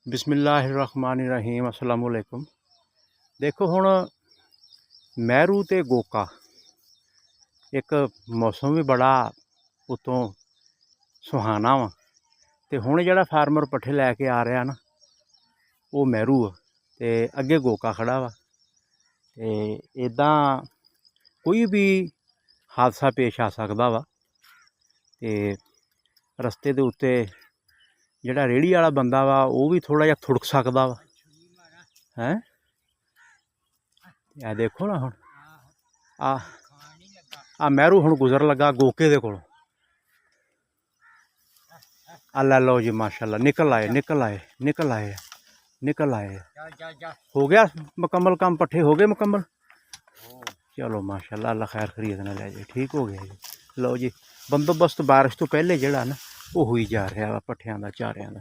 बिस्मिल्लाहिर्रहमानिर्रहीम अस्सलामुअलैकुम। देखो हुण मैरू ते गोका एक मौसम भी बड़ा उत्तों सुहाना वा ते हुण जिहड़ा फार्मर पट्ठे लैके आ रहा ना वो मैरू आ ते अगे गोका खड़ा वा ते इदां कोई भी हादसा पेश आ सकदा वा ते रस्ते दे उत्ते जिहड़ा रेहड़ी वाला बंदा वा वो भी थोड़ा जिहा थुड़क सकदा वा है। आ देखो ना हुण आ मैरू हुण गुजर लगा गोके दे कोलों। आ लै लो जी माशाअल्लाह निकल आए निकल आए निकल आए निकल आए। हो गया मुकम्मल काम, पट्ठे हो गए मुकम्मल। चलो माशाअल्लाह अल्लाह खैर खरीद ना लै जी, ठीक हो गया जी। लो जी बंदोबस्त बारिश तो पहले जिहड़ा ना वो हुई जा रहा वा पट्ठियां दा चारियां दा।